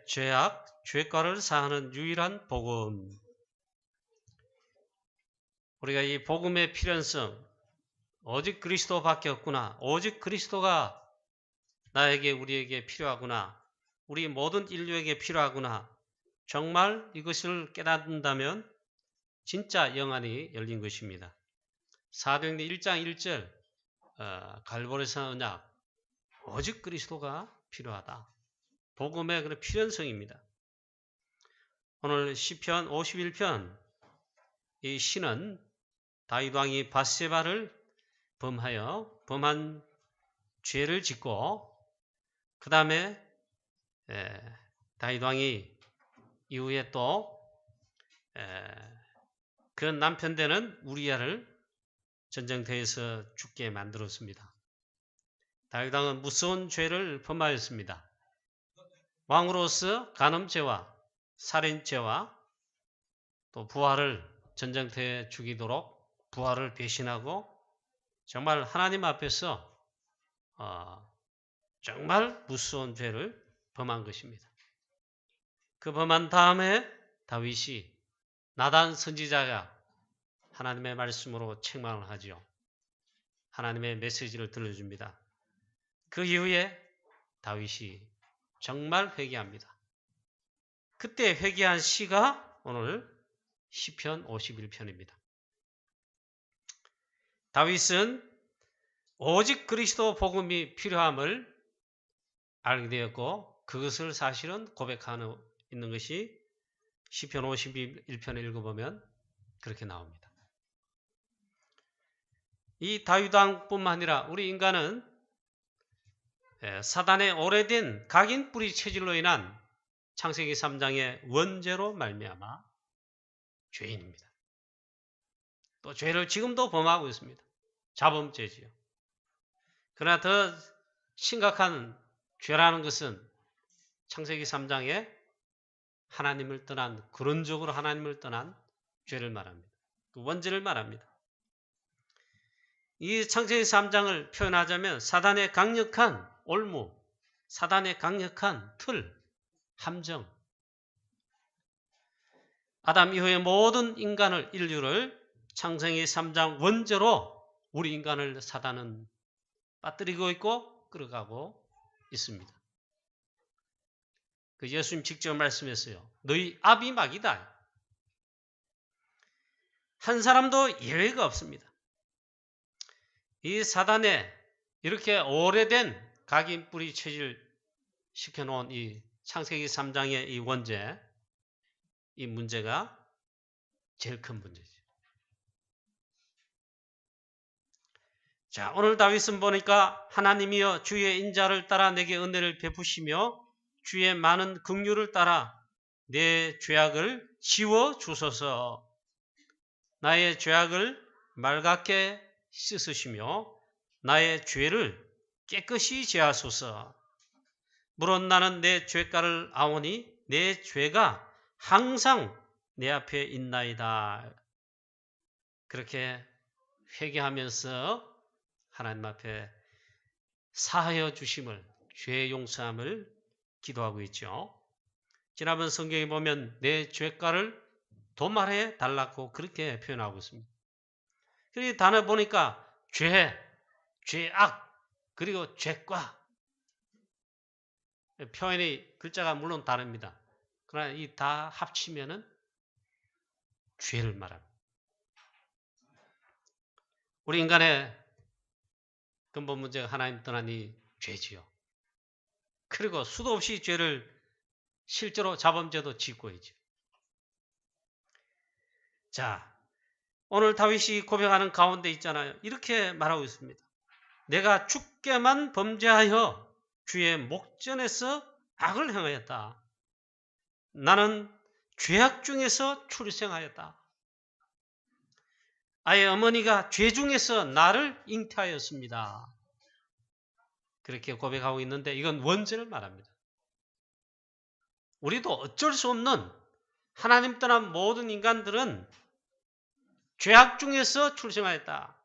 죄악, 죄과를 사하는 유일한 복음. 우리가 이 복음의 필연성, 오직 그리스도밖에 없구나. 오직 그리스도가 나에게, 우리에게 필요하구나. 우리 모든 인류에게 필요하구나. 정말 이것을 깨닫는다면 진짜 영안이 열린 것입니다. 사도행전 1장 1절 갈보리산 언약, 오직 그리스도가 필요하다. 복음의 그런 필연성입니다. 오늘 시편 51편, 이 시는 다윗 왕이 밧세바를 범한 죄를 짓고 그 다음에 다윗 왕이 이후에 또 그 남편 되는 우리야를 전쟁터에서 죽게 만들었습니다. 다윗 왕은 무서운 죄를 범하였습니다. 왕으로서 간음죄와 살인죄와 또 부하를 전쟁터에 죽이도록 부하를 배신하고 정말 하나님 앞에서 정말 무서운 죄를 범한 것입니다. 그 범한 다음에 다윗이 나단 선지자가 하나님의 말씀으로 책망을 하지요. 하나님의 메시지를 들려줍니다. 그 이후에 다윗이 정말 회개합니다. 그때 회개한 시가 오늘 시편 51편입니다. 다윗은 오직 그리스도 복음이 필요함을 알게 되었고 그것을 사실은 고백하는 있는 것이 시편 51편을 읽어보면 그렇게 나옵니다. 이 다윗 왕뿐만 아니라 우리 인간은 사단의 오래된 각인 뿌리 체질로 인한 창세기 3장의 원죄로 말미암아 죄인입니다. 또 죄를 지금도 범하고 있습니다. 자범죄지요. 그러나 더 심각한 죄라는 것은 창세기 3장에 하나님을 떠난, 근원적으로 하나님을 떠난 죄를 말합니다. 그 원죄를 말합니다. 이 창세기 3장을 표현하자면 사단의 강력한 올무, 사단의 강력한 틀, 함정, 아담 이후의 모든 인간을, 인류를 창세기 3장 원죄로 우리 인간을 사단은 빠뜨리고 있고 끌어가고 있습니다. 그 예수님 직접 말씀했어요. 너희 압이 막이다. 한 사람도 예외가 없습니다. 이 사단에 이렇게 오래된 각인 뿌리 체질 시켜놓은 이 창세기 3장의 이 원죄, 이 문제가 제일 큰 문제죠. 자, 오늘 다윗은 보니까 하나님이여 주의 인자를 따라 내게 은혜를 베푸시며 주의 많은 긍휼을 따라 내 죄악을 지워 주소서. 나의 죄악을 맑게 씻으시며 나의 죄를 깨끗이 제하소서. 물론 나는 내 죄가를 아오니 내 죄가 항상 내 앞에 있나이다. 그렇게 회개하면서 하나님 앞에 사하여 주심을, 죄 용서함을 기도하고 있죠. 지난번 성경에 보면 내 죄가를 도말해 달라고 그렇게 표현하고 있습니다. 그리고 단어 보니까 죄, 죄악, 그리고 죄과 표현이 글자가 물론 다릅니다. 그러나 이 다 합치면은 죄를 말합니다. 우리 인간의 근본 문제가 하나님 떠난 이 죄지요. 그리고 수도 없이 죄를 실제로 자범죄도 짓고 있죠. 자, 오늘 다윗이 고백하는 가운데 있잖아요. 이렇게 말하고 있습니다. 내가 주께만 범죄하여 주의 목전에서 악을 행하였다. 나는 죄악 중에서 출생하였다. 아예 어머니가 죄 중에서 나를 잉태하였습니다. 그렇게 고백하고 있는데 이건 원죄를 말합니다. 우리도 어쩔 수 없는 하나님 떠난 모든 인간들은 죄악 중에서 출생하였다.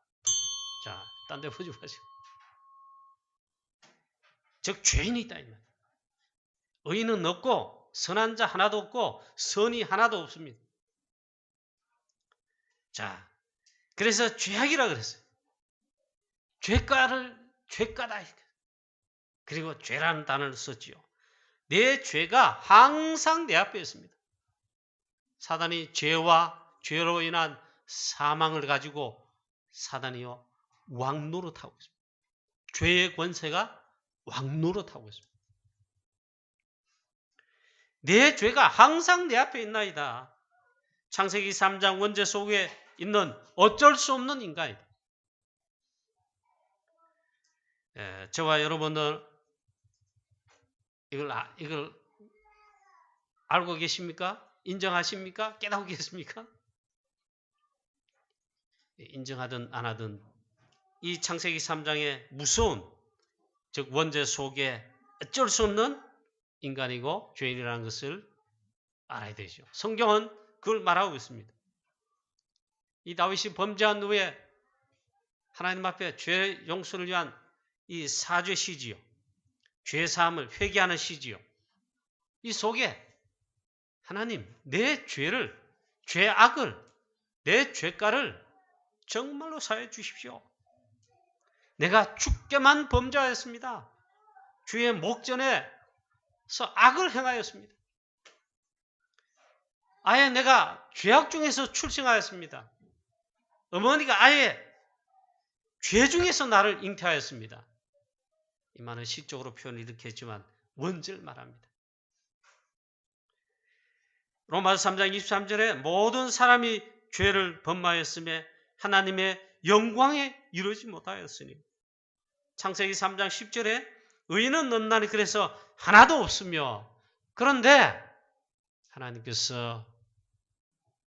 자, 딴 데 보지 마시고. 즉 죄인이 있다. 의인은 없고 선한 자 하나도 없고 선이 하나도 없습니다. 자, 그래서 죄악이라 그랬어요. 죄가다. 그리고 죄라는 단어를 썼지요. 내 죄가 항상 내 앞에 있습니다. 사단이 죄로 인한 사망을 가지고 사단이요 왕노릇하고 있습니다. 죄의 권세가 왕노릇하고 있습니다. 내 죄가 항상 내 앞에 있나이다. 창세기 3장 원죄 속에 있는 어쩔 수 없는 인간이다. 저와 여러분들 이걸 알고 계십니까? 인정하십니까? 깨닫고 계십니까? 인정하든 안 하든 이 창세기 3장의 무서운 즉 원죄 속에 어쩔 수 없는 인간이고 죄인이라는 것을 알아야 되죠. 성경은 그걸 말하고 있습니다. 이 다윗이 범죄한 후에 하나님 앞에 죄 용서를 위한 이 사죄 시지요. 죄 사함을 회개하는 시지요. 이 속에 하나님 내 죄를 죄악을 내 죄가를 정말로 사해 주십시오. 내가 죽게만 범죄하였습니다. 주의 목전에서 악을 행하였습니다. 아예 내가 죄악 중에서 출생하였습니다. 어머니가 아예 죄 중에서 나를 잉태하였습니다. 이 말은 시적으로 표현을 이렇게 했지만 원죄를 말합니다. 로마서 3장 23절에 모든 사람이 죄를 범하였음에 하나님의 영광에 이르지 못하였으니 창세기 3장 10절에 의인은 없나니 그래서 하나도 없으며 그런데 하나님께서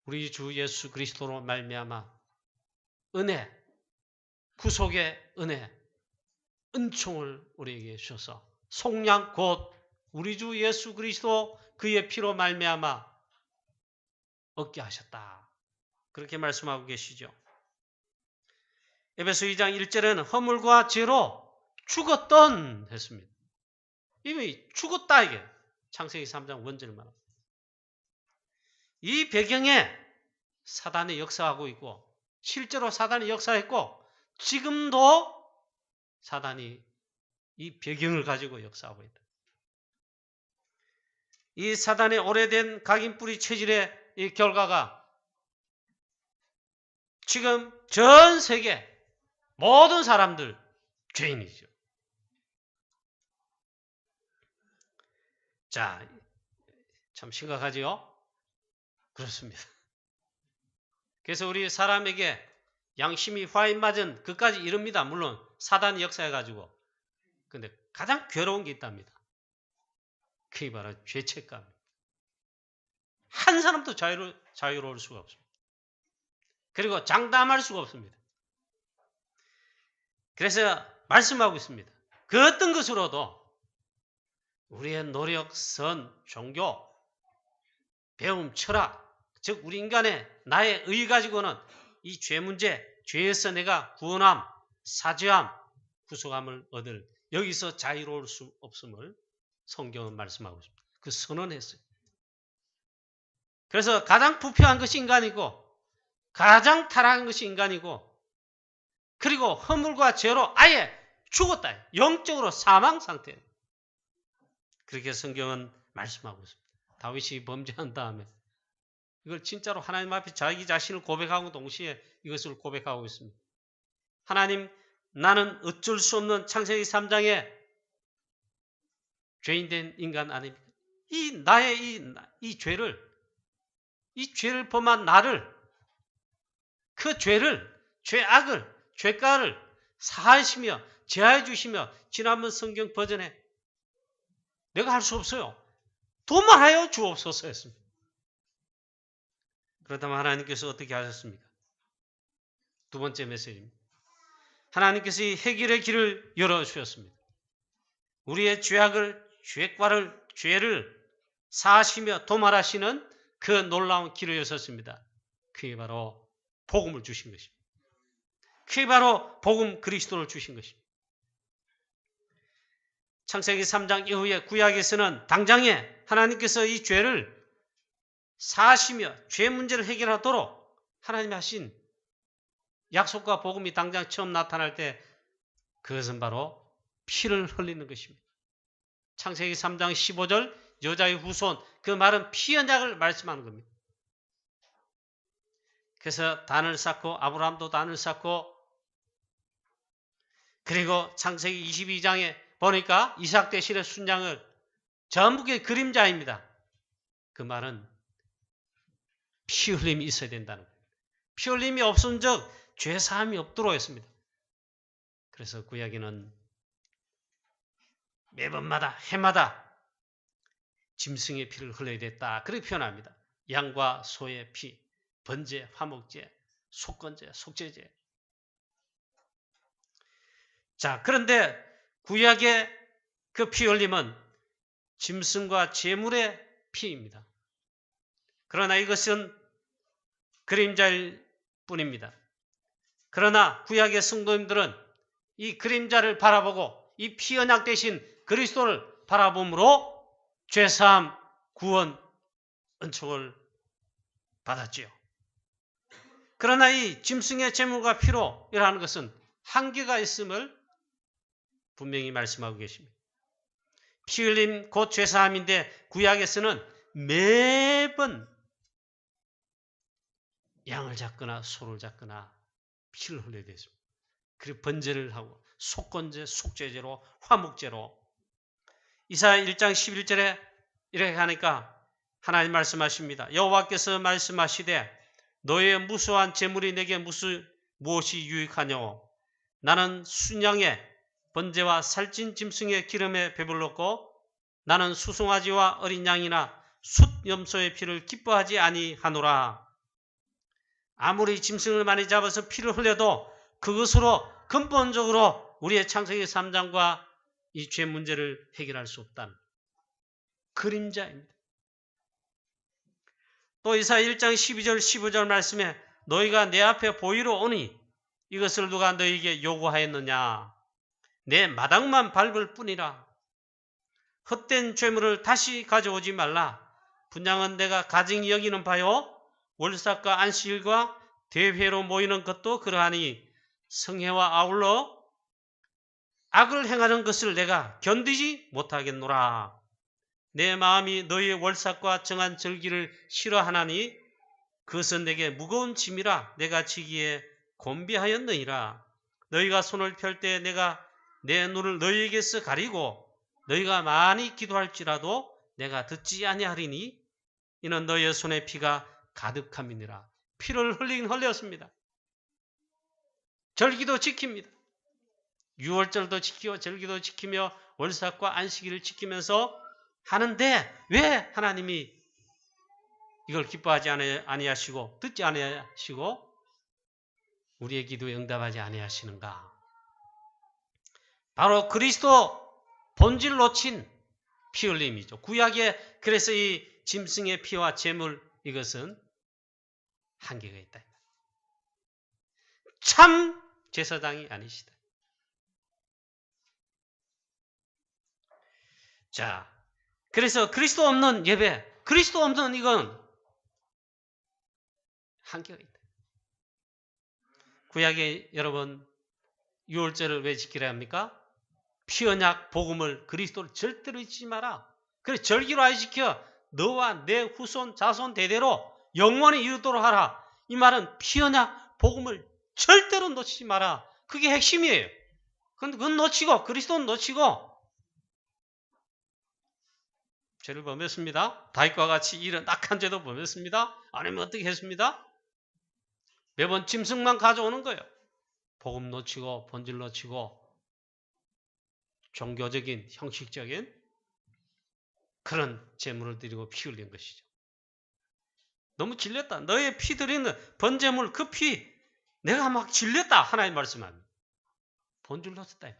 우리 주 예수 그리스도로 말미암아 은혜, 구속의 은혜, 은총을 우리에게 주셔서 속량 곧 우리 주 예수 그리스도 그의 피로 말미암아 얻게 하셨다. 그렇게 말씀하고 계시죠. 에베소 2장 1절에는 허물과 죄로 죽었던 했습니다. 이미 죽었다 이게 창세기 3장 원절을 말합니다. 이 배경에 사단이 역사하고 있고 실제로 사단이 역사했고 지금도 사단이 이 배경을 가지고 역사하고 있다. 이 사단의 오래된 각인뿌리 체질의 이 결과가 지금 전 세계 모든 사람들 죄인이죠. 자, 참 심각하지요? 그렇습니다. 그래서 우리 사람에게 양심이 화인 맞은 그까지 이릅니다. 물론 사단이 역사해가지고. 근데 가장 괴로운 게 있답니다. 그게 바로 죄책감. 한 사람도 자유로울 수가 없습니다. 그리고 장담할 수가 없습니다. 그래서 말씀하고 있습니다. 그 어떤 것으로도 우리의 노력, 선, 종교, 배움, 철학, 즉 우리 인간의 나의 의 가지고는 이 죄 문제, 죄에서 내가 구원함, 사죄함, 구속함을 얻을 여기서 자유로울 수 없음을 성경은 말씀하고 있습니다. 그 선언했어요. 그래서 가장 부패한 것이 인간이고 가장 타락한 것이 인간이고 그리고 허물과 죄로 아예 죽었다. 영적으로 사망 상태. 그렇게 성경은 말씀하고 있습니다. 다윗이 범죄한 다음에 이걸 진짜로 하나님 앞에 자기 자신을 고백하고 동시에 이것을 고백하고 있습니다. 하나님, 나는 어쩔 수 없는 창세기 3장에 죄인된 인간 아닙니까? 이 죄를 범한 나를, 그 죄를, 죄악을, 죄가를 사하시며 제하해 주시며 지난번 성경 버전에 내가 할 수 없어요. 도말하여 주옵소서 했습니다. 그렇다면 하나님께서 어떻게 하셨습니까? 두 번째 메시지입니다. 하나님께서 이 해결의 길을 열어주셨습니다. 우리의 죄를 사하시며 도말하시는 그 놀라운 길을 여셨습니다. 그게 바로 복음을 주신 것입니다. 그게 바로 복음 그리스도를 주신 것입니다. 창세기 3장 이후에 구약에서는 당장에 하나님께서 이 죄를 사하시며 죄 문제를 해결하도록 하나님이 하신 약속과 복음이 당장 처음 나타날 때 그것은 바로 피를 흘리는 것입니다. 창세기 3장 15절 여자의 후손, 그 말은 피 언약을 말씀하는 겁니다. 그래서 단을 쌓고 아브라함도 단을 쌓고, 그리고 창세기 22장에 보니까 이삭 대신에 순양을 전부 그림자입니다. 그 말은 피 흘림이 있어야 된다는 거예요. 피 흘림이 없은 적 죄사함이 없도록 했습니다. 그래서 구약에는 매번마다 해마다 짐승의 피를 흘려야 됐다, 그렇게 표현합니다. 양과 소의 피, 번제, 화목제, 속건제, 속죄제. 자, 그런데 구약의 그 피 흘림은 짐승과 제물의 피입니다. 그러나 이것은 그림자일 뿐입니다. 그러나 구약의 성도님들은 이 그림자를 바라보고 이 피 언약 대신 그리스도를 바라봄으로 죄사함, 구원, 은총을 받았지요. 그러나 이 짐승의 제물과 피로 일하는 것은 한계가 있음을 분명히 말씀하고 계십니다. 피 흘림 곧 죄사함인데 구약에서는 매번 양을 잡거나 소를 잡거나 피를 흘려야 됐습니다. 그리고 번제를 하고 속건제, 속죄제로, 화목제로. 이사야 1장 11절에 이렇게 하니까 하나님 말씀하십니다. 여호와께서 말씀하시되 너의 무수한 제물이 내게 무엇이 유익하냐오. 나는 순양의 번제와 살찐 짐승의 기름에 배불렀고 나는 수송아지와 어린 양이나 숫염소의 피를 기뻐하지 아니하노라. 아무리 짐승을 많이 잡아서 피를 흘려도 그것으로 근본적으로 우리의 창세기 3장과 이 죄 문제를 해결할 수 없다는 그림자입니다. 또 이사야 1장 12절 15절 말씀에 너희가 내 앞에 보이러 오니 이것을 누가 너희에게 요구하였느냐. 내 마당만 밟을 뿐이라. 헛된 죄물을 다시 가져오지 말라. 분향은 내가 가증히 여기는 바요. 월삭과 안식일과 대회로 모이는 것도 그러하니 성회와 아울러 악을 행하는 것을 내가 견디지 못하겠노라. 내 마음이 너희의 월삭과 정한 절기를 싫어하나니 그것은 내게 무거운 짐이라 내가 지기에 곤비하였느니라. 너희가 손을 펼 때 내가 내 눈을 너희에게서 가리고 너희가 많이 기도할지라도 내가 듣지 아니하리니 이는 너희의 손에 피가 가득함이니라. 피를 흘리긴 흘렸습니다. 절기도 지킵니다. 유월절도 지키고 절기도 지키며 월삭과 안식일을 지키면서 하는데 왜 하나님이 이걸 기뻐하지 아니하시고 듣지 아니하시고 우리의 기도에 응답하지 아니하시는가? 바로 그리스도 본질 놓친 피 흘림이죠. 구약에 그래서 이 짐승의 피와 제물 이것은 한계가 있다. 참 제사장이 아니시다. 자, 그래서 그리스도 없는 예배, 그리스도 없는 이건 한계가 있다. 구약에 여러분 유월절을 왜 지키려 합니까? 피 언약 복음을 그리스도를 절대로 잊지 마라. 그래 절기로 아예 지켜 너와 내 후손 자손 대대로 영원히 이루도록 하라. 이 말은 피 언약 복음을 절대로 놓치지 마라. 그게 핵심이에요. 그런데 그건 놓치고 그리스도는 놓치고 죄를 범했습니다. 다윗과 같이 이런 악한 죄도 범했습니다. 아니면 어떻게 했습니다? 매번 짐승만 가져오는 거예요. 복음 놓치고 본질 놓치고 종교적인 형식적인 그런 제물을 드리고 피 흘린 것이죠. 너무 질렸다. 너의 피 드리는 번제물 그 피 내가 막 질렸다. 하나님 말씀합니다. 본질 놓쳤다.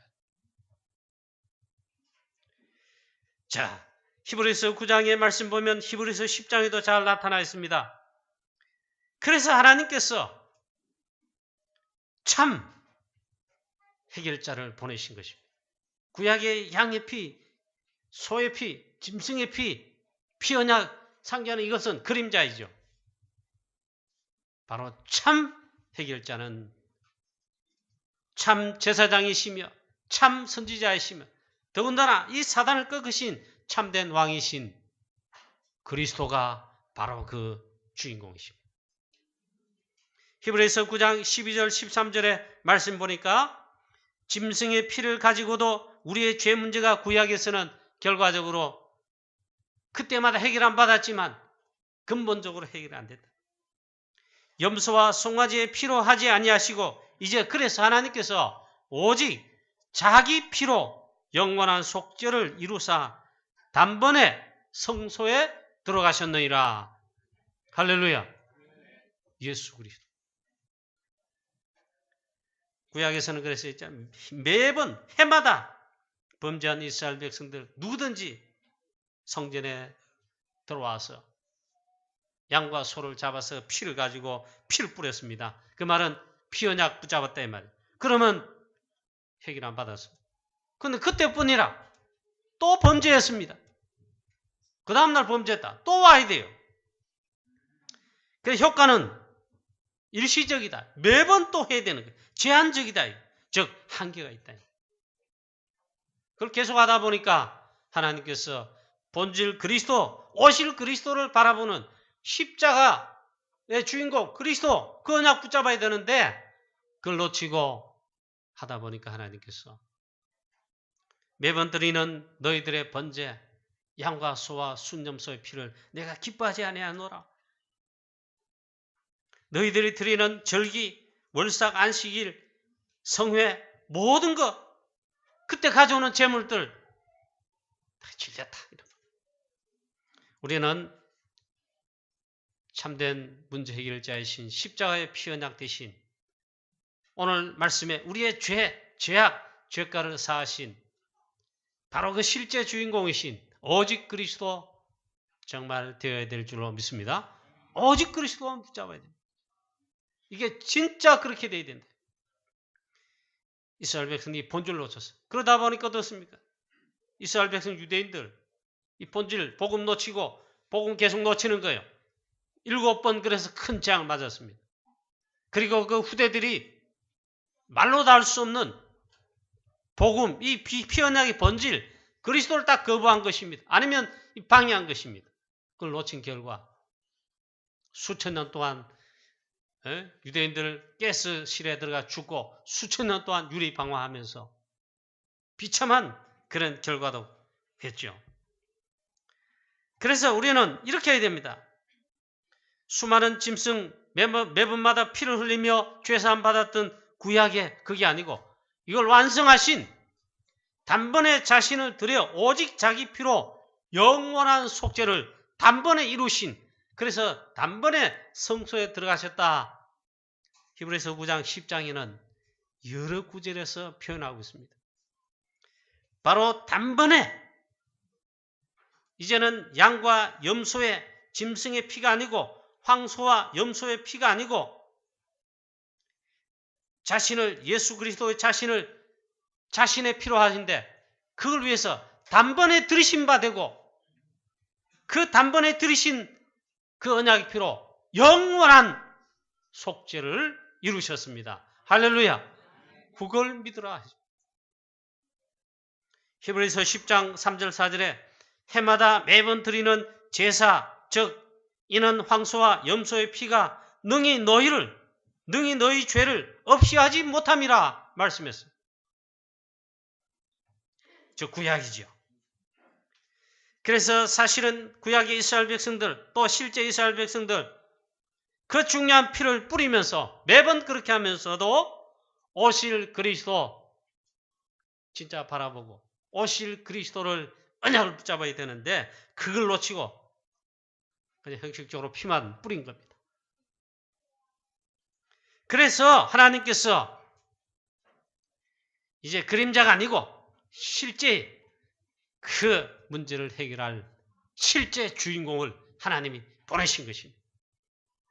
자, 히브리서 9장의 말씀 보면 히브리서 10장에도 잘 나타나 있습니다. 그래서 하나님께서 참 해결자를 보내신 것입니다. 구약의 양의 피, 소의 피, 짐승의 피, 피 언약 상징하는 이것은 그림자이죠. 바로 참 해결자는 참 제사장이시며 참 선지자이시며 더군다나 이 사단을 꺾으신 참된 왕이신 그리스도가 바로 그 주인공이십니다. 히브리서 9장 12절 13절의 말씀 보니까 짐승의 피를 가지고도 우리의 죄 문제가 구약에서는 결과적으로 그때마다 해결 안 받았지만 근본적으로 해결 안 됐다. 염소와 송아지의 피로 하지 아니하시고 이제 그래서 하나님께서 오직 자기 피로 영원한 속죄를 이루사 단번에 성소에 들어가셨느니라. 할렐루야. 예수 그리스도. 구약에서는 그래서 있잖아요. 매번 해마다 범죄한 이스라엘 백성들 누구든지 성전에 들어와서 양과 소를 잡아서 피를 가지고 피를 뿌렸습니다. 그 말은 피 언약 붙잡았다 이 말이에요. 그러면 해결 안 받았습니다. 근데 그때뿐이라 또 범죄했습니다. 그 다음날 범죄했다. 또 와야 돼요. 그 효과는 일시적이다. 매번 또 해야 되는 거예요. 제한적이다. 즉 한계가 있다. 그걸 계속 하다 보니까 하나님께서 본질 그리스도, 오실 그리스도를 바라보는 십자가의 주인공 그리스도 그 언약 붙잡아야 되는데 그걸 놓치고 하다 보니까 하나님께서 매번 드리는 너희들의 번제 양과 소와 순염소의 피를 내가 기뻐하지 아니하노라. 너희들이 드리는 절기, 월삭, 안식일, 성회 모든 것 그때 가져오는 제물들 다 질렸다. 우리는 참된 문제 해결자이신 십자가의 피 언약 대신 오늘 말씀에 우리의 죄악, 죄가를 사하신 바로 그 실제 주인공이신 오직 그리스도 정말 되어야 될 줄로 믿습니다. 오직 그리스도만 붙잡아야 됩니다. 이게 진짜 그렇게 돼야 된다. 이스라엘 백성이 본질을 놓쳤어요. 그러다 보니까 어떻습니까? 이스라엘 백성 유대인들 이 본질 복음 놓치고 복음 계속 놓치는 거예요. 7번 그래서 큰 재앙을 맞았습니다. 그리고 그 후대들이 말로 다 할 수 없는 복음, 이 피 언약의 본질, 그리스도를 딱 거부한 것입니다. 아니면 방해한 것입니다. 그걸 놓친 결과 수천 년 동안 유대인들 가스실에 들어가 죽고 수천 년 동안 유리방황하면서 비참한 그런 결과도 했죠. 그래서 우리는 이렇게 해야 됩니다. 수많은 짐승 매번마다 피를 흘리며 죄사함 받았던 구약의 그게 아니고 이걸 완성하신 단번에 자신을 들여 오직 자기 피로 영원한 속죄를 단번에 이루신 그래서 단번에 성소에 들어가셨다. 히브리서 9장 10장에는 여러 구절에서 표현하고 있습니다. 바로 단번에 이제는 양과 염소의 짐승의 피가 아니고 황소와 염소의 피가 아니고 자신을 예수 그리스도의 자신의 피로 하신데 그걸 위해서 단번에 들이신 바 되고 그 단번에 들이신 그 언약의 피로 영원한 속죄를 이루셨습니다. 할렐루야. 그걸 믿으라. 히브리서 10장 3절 4절에 해마다 매번 드리는 제사 즉 이는 황소와 염소의 피가 능히 너희 죄를 없이 하지 못함이라 말씀했어요. 저 구약이죠. 그래서 사실은 구약의 이스라엘 백성들 또 실제 이스라엘 백성들 그 중요한 피를 뿌리면서 매번 그렇게 하면서도 오실 그리스도 진짜 바라보고 오실 그리스도를 언약을 붙잡아야 되는데 그걸 놓치고 그냥 형식적으로 피만 뿌린 겁니다. 그래서 하나님께서 이제 그림자가 아니고 실제 그 문제를 해결할 실제 주인공을 하나님이 보내신 것입니다.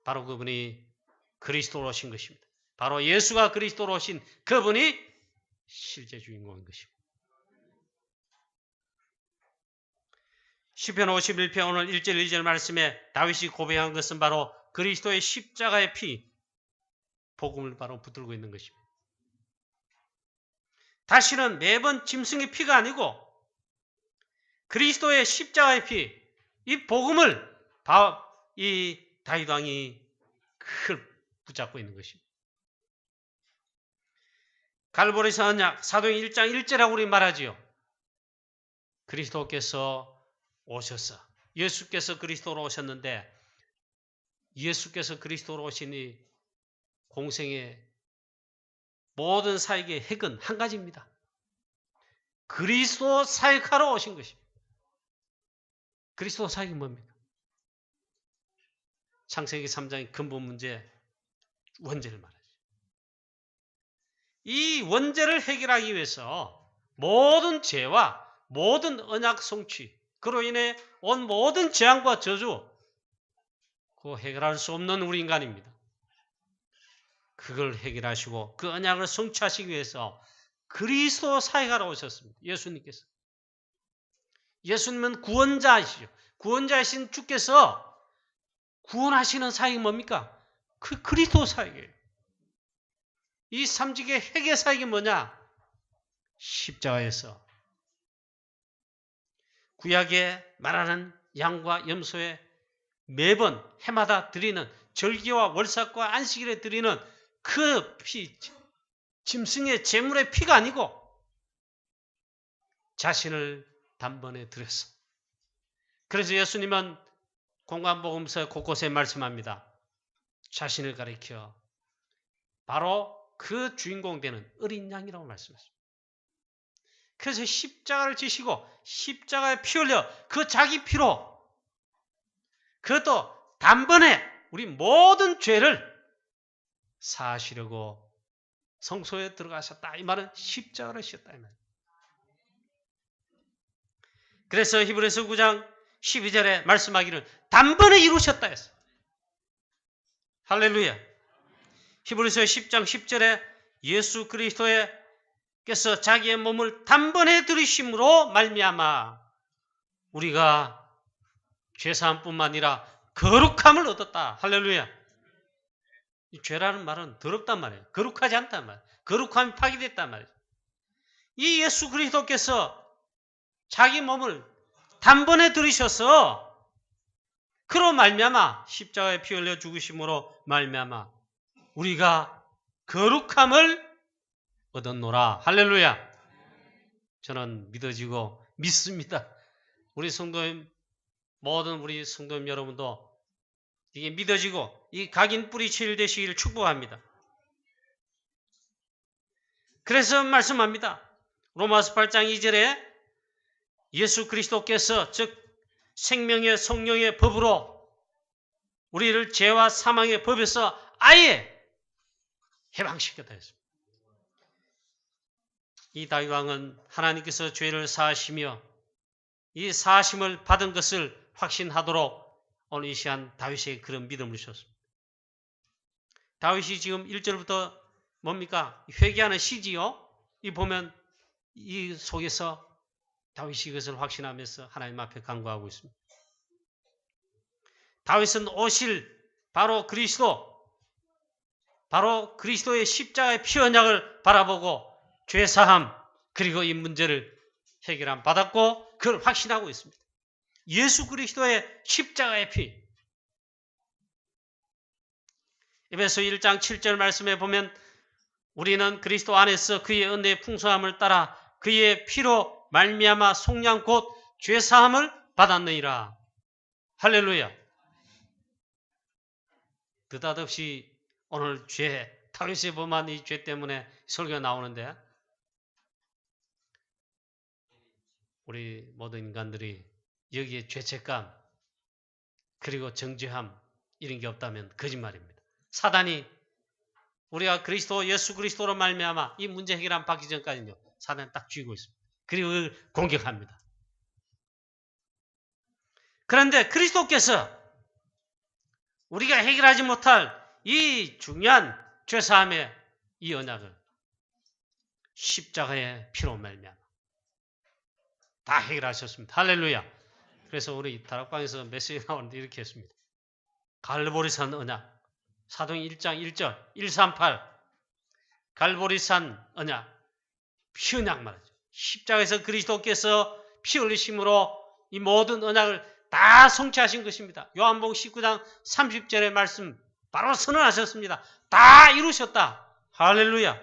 바로 그분이 그리스도로 오신 것입니다. 바로 예수가 그리스도로 오신 그분이 실제 주인공인 것입니다. 시편 51편 오늘 1절 2절 말씀에 다윗이 고백한 것은 바로 그리스도의 십자가의 피, 복음을 바로 붙들고 있는 것입니다. 다시는 매번 짐승의 피가 아니고 그리스도의 십자가의 피, 이 복음을 이 다윗 왕이 붙잡고 있는 것입니다. 갈보리서 언약 사도행 1장 1절이라고 우리 말하지요. 그리스도께서 오셔서 예수께서 그리스도로 오셨는데 예수께서 그리스도로 오시니 공생의 모든 사역의 핵은 한 가지입니다. 그리스도 사역하러 오신 것입니다. 그리스도 사역이 뭡니까? 창세기 3장의 근본 문제 원죄를 말하죠. 이 원죄를 해결하기 위해서 모든 죄와 모든 언약 성취, 그로 인해 온 모든 재앙과 저주, 그거 해결할 수 없는 우리 인간입니다. 그걸 해결하시고 그 언약을 성취하시기 위해서 그리스도 사역하러 오셨습니다. 예수님께서. 예수님은 구원자이시죠. 구원자이신 주께서 구원하시는 사역이 뭡니까? 그 그리스도 사역이에요. 이 삼직의 회개 사역이 뭐냐? 십자가에서 구약에 말하는 양과 염소에 매번 해마다 드리는 절기와 월삭과 안식일에 드리는 그 피, 짐승의 제물의 피가 아니고 자신을 단번에 드렸어. 그래서 예수님은 공관복음서 곳곳에 말씀합니다. 자신을 가리켜 바로 그 주인공 되는 어린 양이라고 말씀하십니다. 그래서 십자가를 지시고 십자가에 피 흘려 그 자기 피로 그것도 단번에 우리 모든 죄를 사하시려고 성소에 들어가셨다. 이 말은 십자가를 지셨다. 이 말. 그래서 히브리서 9장 12절에 말씀하기를 단번에 이루셨다 했어요. 할렐루야. 히브리서 10장 10절에 예수 그리스도께서 자기의 몸을 단번에 들이심으로 말미암아 우리가 죄사함뿐만 아니라 거룩함을 얻었다. 할렐루야. 이 죄라는 말은 더럽단 말이에요. 거룩하지 않단 말이에요. 거룩함이 파괴됐단 말이에요. 이 예수 그리스도께서 자기 몸을 단번에 들이셔서 그로 말미암아 십자가에 피 흘려 죽으심으로 말미암아 우리가 거룩함을 얻었노라. 할렐루야. 저는 믿어지고 믿습니다. 우리 성도님 모든 우리 성도님 여러분도 이게 믿어지고 이 각인 뿌리 치유되시기를 축복합니다. 그래서 말씀합니다. 로마서 8장 2절에 예수 그리스도께서 즉 생명의 성령의 법으로 우리를 죄와 사망의 법에서 아예 해방시켰다 했습니다. 이 다윗 왕은 하나님께서 죄를 사하시며 이 사하심을 받은 것을 확신하도록 오늘 이 시간 다윗에게 그런 믿음을 주셨습니다. 다윗이 지금 1절부터 뭡니까? 회개하는 시지요. 이 보면 이 속에서 다윗이 이것을 확신하면서 하나님 앞에 간구하고 있습니다. 다윗은 오실 바로 그리스도의 십자가의 피 언약을 바라보고 죄사함 그리고 이 문제를 해결함 받았고 그걸 확신하고 있습니다. 예수 그리스도의 십자가의 피. 에베소 1장 7절 말씀에 보면 우리는 그리스도 안에서 그의 은혜의 풍성함을 따라 그의 피로 말미암아 속량 곧 죄사함을 받았느니라. 할렐루야. 느닷없이 오늘 다윗의 범한 이 죄 때문에 설교가 나오는데 우리 모든 인간들이 여기에 죄책감 그리고 정죄함 이런 게 없다면 거짓말입니다. 사단이 우리가 예수 그리스도로 말미암아 이 문제 해결 안 받기 전까지는요. 사단이 딱 쥐고 있습니다. 그리고 그걸 공격합니다. 그런데 그리스도께서 우리가 해결하지 못할 이 중요한 죄사함의 이 언약을 십자가의 피로 말미암아 다 해결하셨습니다. 할렐루야. 그래서 우리 다락방에서 메시지 나오는데 이렇게 했습니다. 갈보리산 언약. 사도행 1장 1절 138 갈보리산 언약. 피언약 말이죠. 십자가에서 그리스도께서 피 흘리심으로 이 모든 언약을 다 성취하신 것입니다. 요한복음 19장 30절의 말씀 바로 선언하셨습니다. 다 이루셨다. 할렐루야.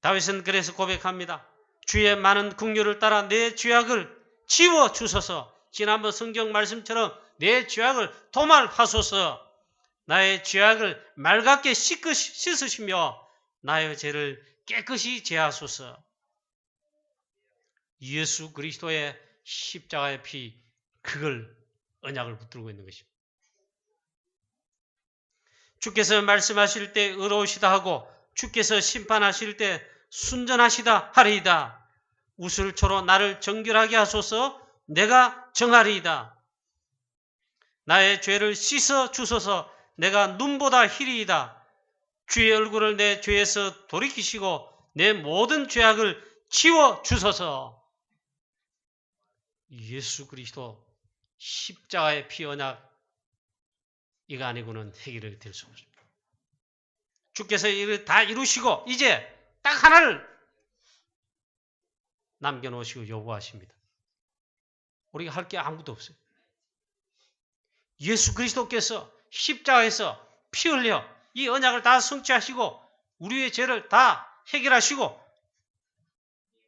다윗은 그래서 고백합니다. 주의 많은 긍휼을 따라 내 죄악을 지워 주소서. 지난번 성경 말씀처럼 내 죄악을 도말하소서. 나의 죄악을 맑게 씻으시며 나의 죄를 깨끗이 제하소서. 예수 그리스도의 십자가의 피, 그걸 언약을 붙들고 있는 것입니다. 주께서 말씀하실 때 의로우시다 하고 주께서 심판하실 때 순전하시다 하리이다. 우슬초로 나를 정결하게 하소서. 내가 정하리이다. 나의 죄를 씻어 주소서. 내가 눈보다 희리이다. 주의 얼굴을 내 죄에서 돌이키시고 내 모든 죄악을 지워 주소서. 예수 그리스도 십자가의 피 언약, 이거 아니고는 해결이 될 수 없습니다. 주께서 이를 다 이루시고 이제 딱 하나를 남겨놓으시고 요구하십니다. 우리가 할 게 아무것도 없어요. 예수 그리스도께서 십자가에서 피 흘려 이 언약을 다 성취하시고 우리의 죄를 다 해결하시고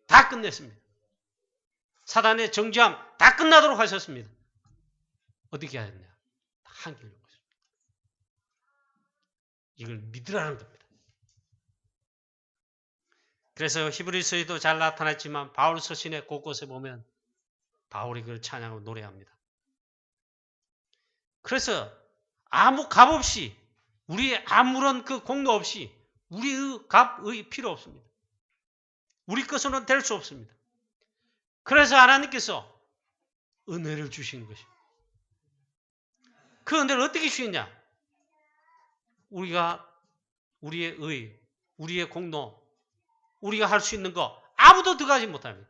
다 끝냈습니다. 사단의 정죄함 다 끝나도록 하셨습니다. 어떻게 하였냐? 한결 요구했습니다. 이걸 믿으라는 겁니다. 그래서 히브리서에도 잘 나타났지만 바울 서신의 곳곳에 보면 바울이 그걸 찬양하고 노래합니다. 그래서 아무 값 없이, 우리의 아무런 그 공로 없이 우리의 값의 필요 없습니다. 우리 것으로는 될 수 없습니다. 그래서 하나님께서 은혜를 주시는 것입니다. 그 은혜를 어떻게 주셨냐? 우리가 우리의 의, 우리의 공로, 우리가 할 수 있는 거 아무도 들어가지 못합니다.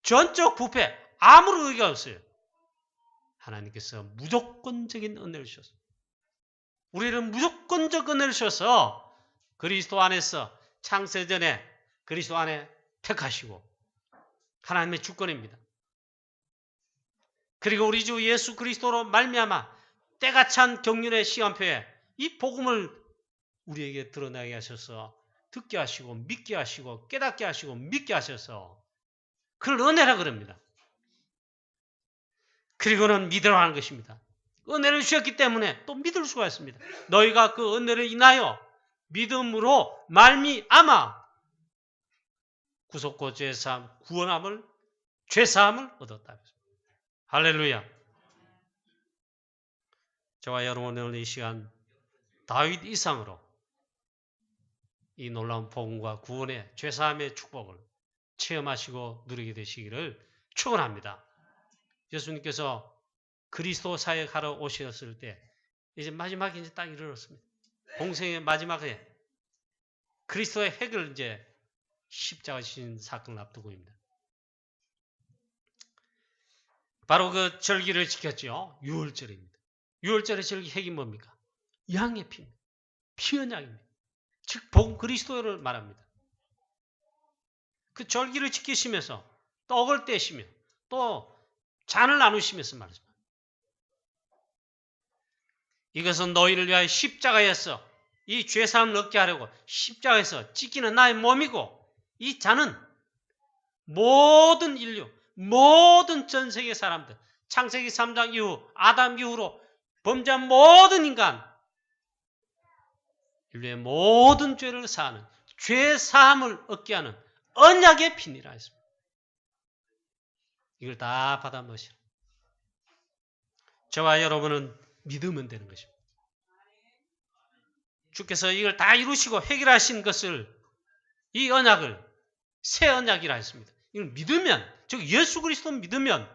전적 부패, 아무런 의의가 없어요. 하나님께서 무조건적인 은혜를 주셨어요. 우리는 무조건적 은혜를 주셔서 그리스도 안에서 창세전에 그리스도 안에 택하시고 하나님의 주권입니다. 그리고 우리 주 예수 그리스도로 말미암아 때가 찬 경륜의 시간표에 이 복음을 우리에게 드러나게 하셔서 듣게 하시고 믿게 하시고 깨닫게 하시고 믿게 하셔서 그걸 은혜라 그럽니다. 그리고는 믿으라 하는 것입니다. 은혜를 주셨기 때문에 또 믿을 수가 있습니다. 너희가 그 은혜를 인하여 믿음으로 말미암아 구속고 죄사함, 죄사함을 얻었다. 할렐루야. 저와 여러분은 이 시간 다윗 이상으로 이 놀라운 복음과 구원의 죄사함의 축복을 체험하시고 누리게 되시기를 축원합니다. 예수님께서 그리스도 사역하러 오셨을 때 이제 마지막에 이제 딱 이르렀습니다. 공생의 마지막에 그리스도의 핵을 이제 십자가 지신 사건을 앞두고입니다. 바로 그 절기를 지켰죠. 유월절입니다. 유월절의 절기 핵이 뭡니까? 양의 피입니다. 피언약입니다. 즉 본 그리스도를 말합니다. 그 절기를 지키시면서 떡을 떼시며 또 잔을 나누시면서 말합니다. 이것은 너희를 위하여 십자가에서 이 죄사함을 얻게 하려고 십자가에서 찢기는 나의 몸이고 이 잔은 모든 인류, 모든 전 세계 사람들, 창세기 3장 이후 아담 이후로 범죄한 모든 인간, 인류의 모든 죄를 사하는 죄사함을 얻게 하는 언약의 피니라 했습니다. 이걸 다 받아 먹으시라. 저와 여러분은 믿으면 되는 것입니다. 주께서 이걸 다 이루시고 해결하신 것을, 이 언약을 새 언약이라 했습니다. 이걸 믿으면, 즉 예수 그리스도 믿으면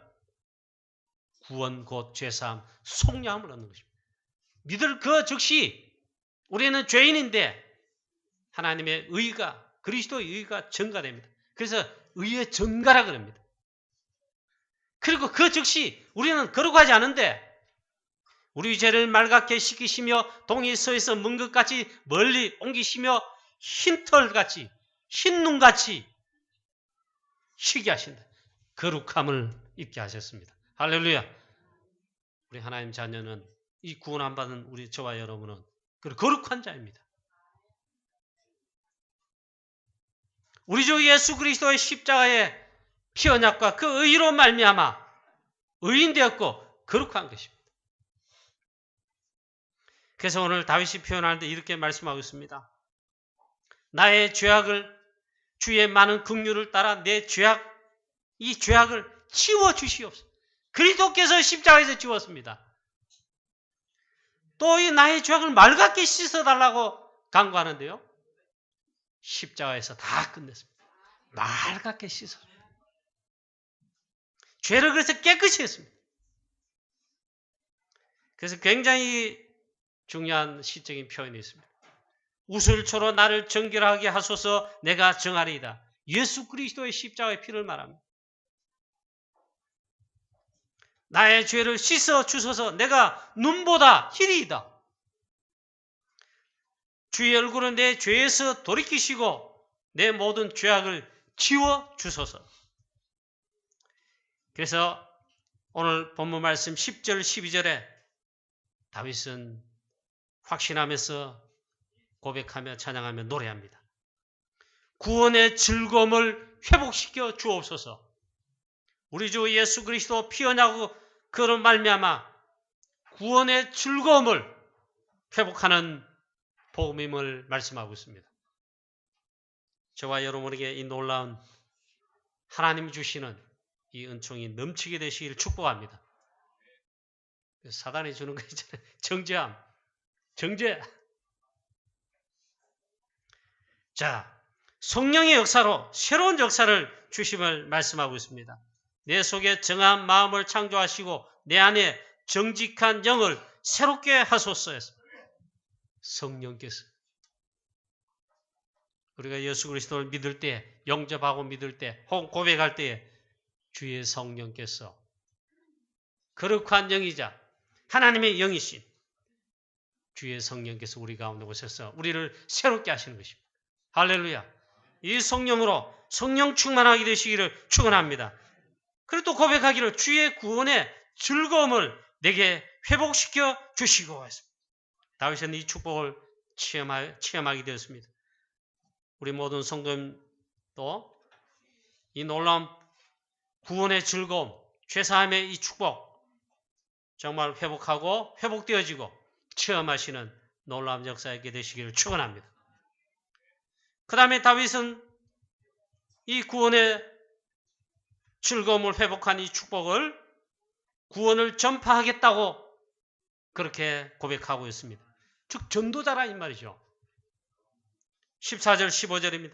구원 곧 죄사함, 속량함을 얻는 것입니다. 믿을 그 즉시 우리는 죄인인데 하나님의 의가, 그리스도의 의가 증가됩니다. 그래서 의의 전가라 그럽니다. 그리고 그 즉시 우리는 거룩하지 않은데 우리 죄를 맑게 씻기시며 동이 서에서 먼 것같이 멀리 옮기시며 흰털같이 흰눈같이 희게 하신다. 거룩함을 입게 하셨습니다. 할렐루야. 우리 하나님 자녀는 이 구원 안 받은 우리 저와 여러분은 거룩한 자입니다. 우리 주 예수 그리스도의 십자가의 피 언약과 그 의로 말미암아 의인되었고 거룩한 것입니다. 그래서 오늘 다윗이 표현할 때 이렇게 말씀하고 있습니다. 나의 죄악을 주의 많은 긍휼을 따라 내 이 죄악을 치워 주시옵소서. 그리스도께서 십자가에서 지웠습니다. 또 이 나의 죄악을 맑게 씻어달라고 간구하는데요. 십자가에서 다 끝냈습니다. 맑게 씻어줍니다. 죄를 그래서 깨끗이 했습니다. 그래서 굉장히 중요한 시적인 표현이 있습니다. 우슬초로 나를 정결하게 하소서 내가 정하리이다. 예수 그리스도의 십자가의 피를 말합니다. 나의 죄를 씻어 주소서 내가 눈보다 희리이다. 주의 얼굴은 내 죄에서 돌이키시고 내 모든 죄악을 지워 주소서. 그래서 오늘 본문 말씀 10절 12절에 다윗은 확신하면서 고백하며 찬양하며 노래합니다. 구원의 즐거움을 회복시켜 주옵소서. 우리 주 예수 그리스도 피 언약으로 그런 말미암아 구원의 즐거움을 회복하는 복음임을 말씀하고 있습니다. 저와 여러분에게 이 놀라운 하나님이 주시는 이 은총이 넘치게 되시기를 축복합니다. 사단이 주는 거 있잖아요. 정죄함. 정죄. 자, 성령의 역사로 새로운 역사를 주심을 말씀하고 있습니다. 내 속에 정한 마음을 창조하시고 내 안에 정직한 영을 새롭게 하소서 했습니다. 성령께서 우리가 예수 그리스도를 믿을 때, 영접하고 믿을 때, 혹은 고백할 때에 주의 성령께서 거룩한 영이자 하나님의 영이신 주의 성령께서 우리 가운데 오셔서 우리를 새롭게 하시는 것입니다. 할렐루야. 이 성령으로 성령 충만하게 되시기를 축원합니다. 그리고 또 고백하기를 주의 구원의 즐거움을 내게 회복시켜 주시고 했습니다. 다윗은 이 축복을 체험하게 되었습니다. 우리 모든 성도님도 이 놀라운 구원의 즐거움, 죄사함의 이 축복 정말 회복하고 회복되어지고 체험하시는 놀라운 역사에 되시기를 축원합니다. 그 다음에 다윗은 이 구원의 즐거움을 회복한 이 축복을 구원을 전파하겠다고 그렇게 고백하고 있습니다. 즉 전도자라 이 말이죠. 14절 15절입니다.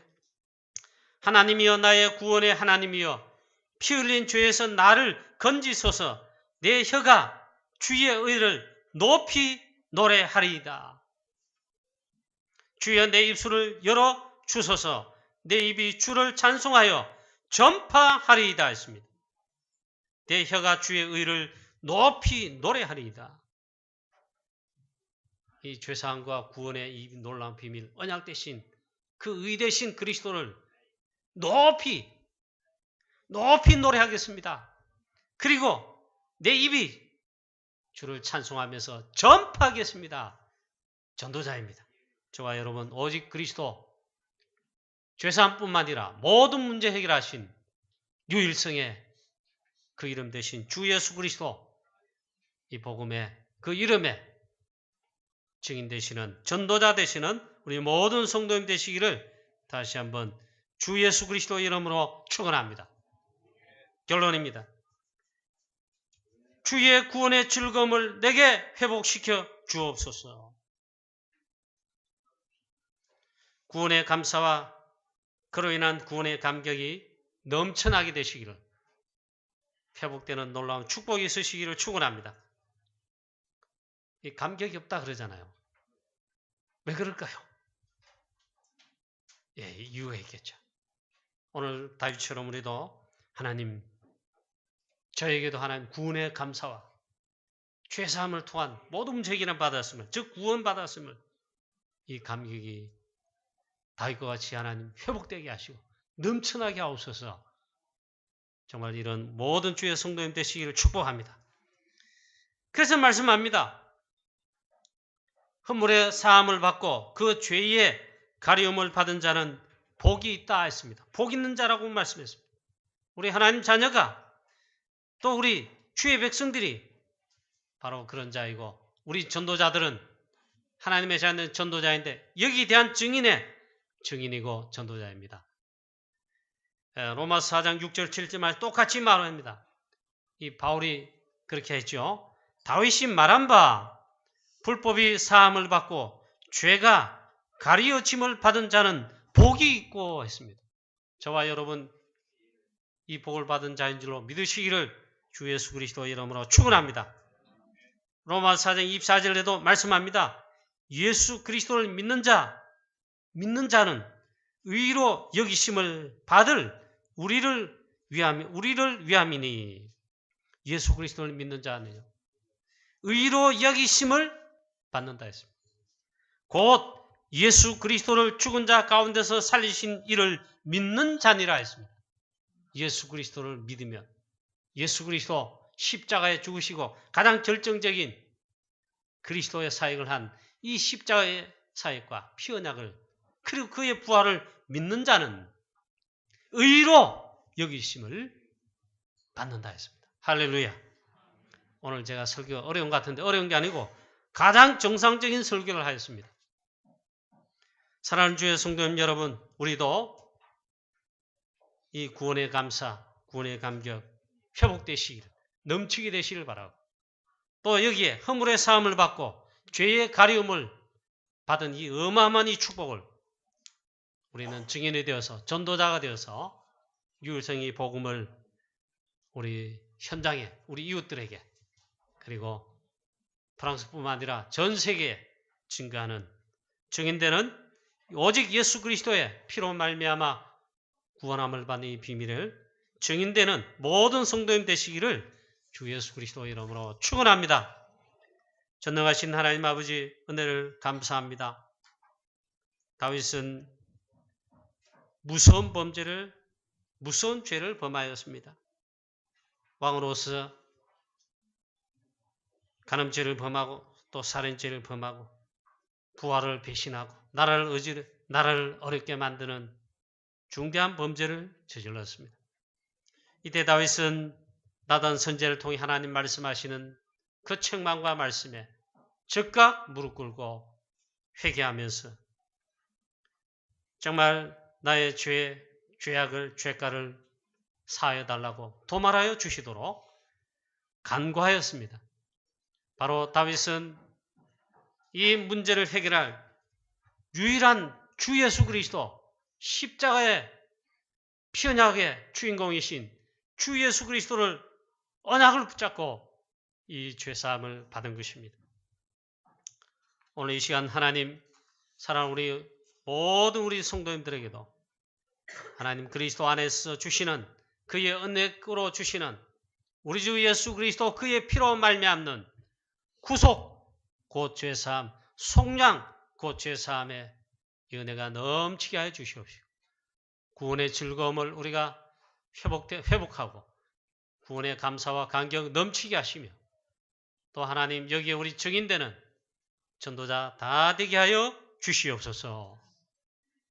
하나님이여 나의 구원의 하나님이여 피 흘린 죄에서 나를 건지소서 내 혀가 주의 의를 높이 노래하리이다. 주여 내 입술을 열어 주소서 내 입이 주를 찬송하여 전파하리이다 했습니다. 내 혀가 주의 의를 높이 노래하리이다. 이 죄사함과 구원의 이 놀라운 비밀, 언약 대신 그 의 대신 그리스도를 높이 노래하겠습니다. 그리고 내 입이 주를 찬송하면서 전파하겠습니다. 전도자입니다. 저와 여러분 오직 그리스도 죄사함뿐만 아니라 모든 문제 해결하신 유일성의 그 이름 대신 주 예수 그리스도 이 복음의 그 이름에 증인 되시는 전도자 되시는 우리 모든 성도님 되시기를 다시 한번 주 예수 그리스도 이름으로 축원합니다. 결론입니다. 주의 구원의 즐거움을 내게 회복시켜 주옵소서. 구원의 감사와 그로 인한 구원의 감격이 넘쳐나게 되시기를 회복되는 놀라운 축복이 있으시기를 축원합니다. 이 감격이 없다 그러잖아요. 왜 그럴까요? 예, 이유가 있겠죠. 오늘 다윗처럼 우리도 하나님, 저에게도 하나님 구원의 감사와 죄사함을 통한 모든 죄기는 받았음을, 즉 구원받았음을 이 감격이 다윗과 같이 하나님 회복되게 하시고 넘쳐나게 하옵소서. 정말 이런 모든 주의 성도님 되시기를 축복합니다. 그래서 말씀합니다. 헌물의 사함을 받고 그 죄의 가리움을 받은 자는 복이 있다 했습니다. 복 있는 자라고 말씀했습니다. 우리 하나님 자녀가 또 우리 주의 백성들이 바로 그런 자이고 우리 전도자들은 하나님의 자녀는 전도자인데 여기에 대한 증인이고 전도자입니다. 로마서 4장 6절 7절 말 똑같이 말합니다. 이 바울이 그렇게 했죠. 다윗이 말한 바 불법이 사함을 받고 죄가 가리어짐을 받은 자는 복이 있고 했습니다. 저와 여러분 이 복을 받은 자인 줄로 믿으시기를 주 예수 그리스도 이름으로 축원합니다. 로마서 4장 24절에도 말씀합니다. 예수 그리스도를 믿는 자는 의로 여기심을 받을 우리를 위함이니. 예수 그리스도를 믿는 자는요, 의로 여기심을 받는다 했습니다. 곧 예수 그리스도를 죽은 자 가운데서 살리신 이를 믿는 자니라 했습니다. 예수 그리스도를 믿으면 예수 그리스도 십자가에 죽으시고 가장 결정적인 그리스도의 사역을 한 이 십자가의 사역과 피 언약을 그리고 그의 부활을 믿는 자는 의로 여기심을 받는다 했습니다. 할렐루야. 오늘 제가 설교 어려운 것 같은데 어려운 게 아니고 가장 정상적인 설교를 하였습니다. 사랑하는 주의 성도님 여러분, 우리도 이 구원의 감사, 구원의 감격 회복되시기를, 넘치게 되시기를 바라고, 또 여기에 허물의 사함을 받고 죄의 가리움을 받은 이 어마어마한 이 축복을 우리는 증인이 되어서 전도자가 되어서 유일성의 복음을 우리 현장에 우리 이웃들에게 그리고 프랑스뿐만 아니라 전 세계에 증거하는 증인되는 오직 예수 그리스도의 피로 말미암아 구원함을 받는 이 비밀을 증인되는 모든 성도님 되시기를 주 예수 그리스도 이름으로 축원합니다. 전능하신 하나님 아버지 은혜를 감사합니다. 다윗은 무서운 죄를 범하였습니다. 왕으로서 간음죄를 범하고 또 살인죄를 범하고 부하를 배신하고 나라를 어렵게 만드는 중대한 범죄를 저질렀습니다. 이때 다윗은 나단 선지자를 통해 하나님 말씀하시는 그 책망과 말씀에 즉각 무릎 꿇고 회개하면서 정말 나의 죄가를 사하여 달라고 도말하여 주시도록 간구하였습니다. 바로 다윗은 이 문제를 해결할 유일한 주 예수 그리스도 십자가의 피 언약의 주인공이신 주 예수 그리스도를 언약을 붙잡고 이 죄사함을 받은 것입니다. 오늘 이 시간 하나님 사랑하는 우리 모든 우리 성도님들에게도 하나님 그리스도 안에서 주시는 그의 은혜로 주시는 우리 주 예수 그리스도 그의 피로 말미암는 구속 곧 죄사함, 속량 곧 죄사함의 은혜가 넘치게 하여 주시옵시고 구원의 즐거움을 우리가 회복하고 구원의 감사와 감격 넘치게 하시며 또 하나님 여기에 우리 증인되는 전도자 다 되게 하여 주시옵소서.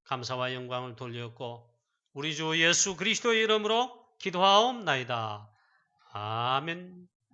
감사와 영광을 돌렸고 우리 주 예수 그리스도의 이름으로 기도하옵나이다. 아멘.